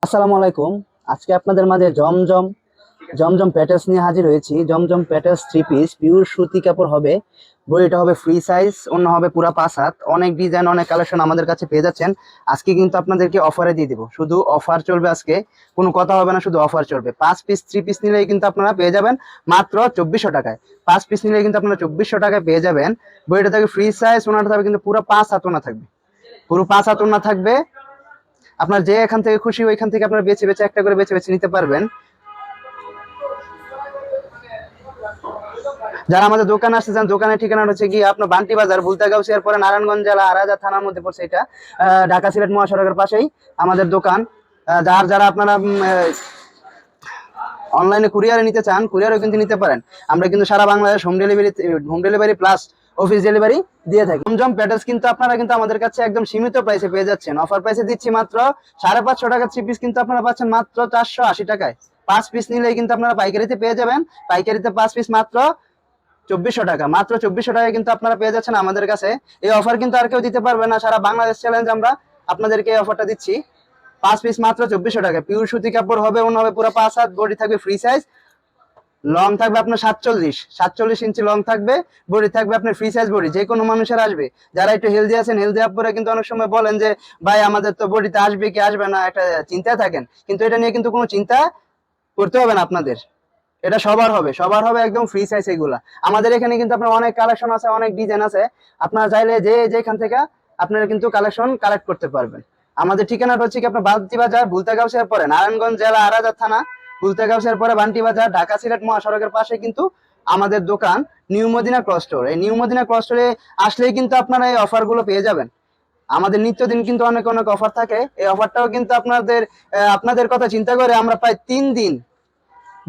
আসসালামু আলাইকুম। আজকে আপনাদের মাঝে জমজম জমজম প্যাটেলস নিয়ে হাজির হয়েছি। জমজম প্যাটেলস 3 পিস পিওর সুতি কাপড় হবে। বইটা হবে ফ্রি সাইজ, অন্য হবে পুরা 5 হাত। অনেক ডিজাইন, অনেক কালেকশন আমাদের কাছে পেয়ে যাচ্ছেন। আজকে কিন্তু আপনাদেরকে অফারে দিয়ে দিব, শুধু অফার চলবে আজকে, কোনো কথা হবে না, শুধু অফার চলবে। 5 পিস 3 পিস নিলেই কিন্তু আপনারা পেয়ে যাবেন মাত্র 2400 টাকায়। 5 পিস নিলেই কিন্তু আপনারা 2400 টাকায় পেয়ে যাবেন। বইটা থাকবে ফ্রি সাইজ, ওনাটা থাকবে কিন্তু পুরো 5 হাত ওনা থাকবে, পুরো 5 হাত ওনা থাকবে। আপনার যে এখান থেকে খুশি ওইখান থেকে আপনারা বেছে বেছে একটা করে বেছে বেছে নিতে পারবেন। যারা আমাদের দোকানে আসতে চান, দোকানের ঠিকানা হচ্ছে গিয়ে আপনার বান্টি বাজার, ভুলতাগাউসিয়ার পরে নারায়ণগঞ্জ জেলা আরাজা থানার মধ্যে পড়ছে এটা। ঢাকা সিলেট মহাসড়কের পাশেই আমাদের দোকান। যারা আপনারা অনলাইনে কুরিয়ারে নিতে চান, কুরিয়ারও কিন্তু নিতে পারেন। আমরা কিন্তু সারা Bangladesh home delivery plus office delivery দিয়ে থাকি। জমজম প্যাটেলস কিন্তু আপনারা কিন্তু আমাদের কাছে একদম সীমিত প্রাইসে পেয়ে যাচ্ছেন। অফার প্রাইসে দিচ্ছি মাত্র 550 টাকা। 3 পিস কিন্তু আপনারা পাচ্ছেন মাত্র 480 টাকায়। 5 পিস নিলেই কিন্তু আপনারা পাইকারিতে পেয়ে যাবেন। পাইকারিতে 5 পিস মাত্র 2400 টাকা। মাত্র 2400 টাকায় কিন্তু আপনারা পেয়ে যাচ্ছেন আমাদের কাছে। এই অফার কিন্তু আর কেউ দিতে পারবে না। সারা বাংলাদেশ চ্যালেঞ্জ আমরা আপনাদেরকে এই অফারটা দিচ্ছি। 5 পিস মাত্র 2400 টাকায়। পিওর সুতি কাপড় হবে, অন্য হবে পুরো 5 হাত। বডি থাকবে ফ্রি সাইজ, লং থাকবে আপনার 47 ইঞ্চি লং থাকবে। বডি থাকবে আপনার ফ্রি সাইজ বডি, যে কোনো মানুষের আসবে। যারা একটু হেলদি আছেন, হেলদি আপ করে কিন্তু অনেক সময় বলেন যে ভাই আমাদের তো বডিতে আসবে কি আসবে না, একটা চিন্তায় থাকেন। কিন্তু এটা নিয়ে কিন্তু কোনো চিন্তা করতে হবে না আপনাদের। এটা সবার হবে, সবার হবে একদম ফ্রি সাইজ এগুলা। আমাদের এখানে কিন্তু আপনার অনেক কালেকশন আছে, অনেক ডিজাইন আছে। আপনারা চাইলে যেখান থেকে আপনারা কিন্তু কালেকশন কালেক্ট করতে পারবেন। আমাদের ঠিকানাটা হচ্ছে কি আপনার বালতি বাজার, ভুলতাগাউসিয়ার পরে নারায়ণগঞ্জ জেলা আরাজা থানা, ভুলতাগাউসিয়ার পরে বান্টি বাজার, ঢাকা সিলেট মহাসড়কের পাশে কিন্তু আমাদের দোকান নিউ মদিনা ক্রস স্টোর। এই নিউ মদিনা ক্রস স্টোরে আসলেই কিন্তু আপনারা এই অফার গুলো পেয়ে যাবেন। আমাদের নিত্যদিন কিন্তু অনেক অনেক অফার থাকে। এই অফারটাও কিন্তু আপনাদের কথা চিন্তা করে আমরা প্রায় 3 দিন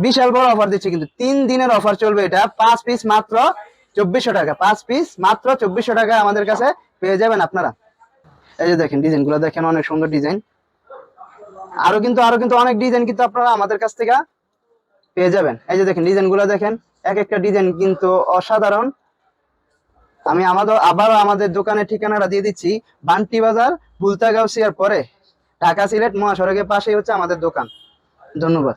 বিশাল বড় অফার দিচ্ছে, কিন্তু 3 দিনের অফার চলবে এটা। 5 পিস মাত্র 2400 টাকা। 5 পিস মাত্র 2400 টাকায় আমাদের কাছে পেয়ে যাবেন আপনারা। এই যে দেখেন ডিজাইন গুলো, দেখেন অনেক সুন্দর ডিজাইন। আরো কিন্তু অনেক ডিজাইন কিন্তু আপনারা আমাদের কাছ থেকে পেয়ে যাবেন। এই যে দেখেন ডিজাইন গুলো দেখেন, এক একটা ডিজাইন কিন্তু অসাধারণ। আমি আবারও আমাদের দোকানের ঠিকানাটা দিয়ে দিচ্ছি। বান্টি বাজার, ভুলতাগাউসিয়ার পরে ঢাকা সিলেট মহাসড়কের পাশেই হচ্ছে আমাদের দোকান। ধন্যবাদ।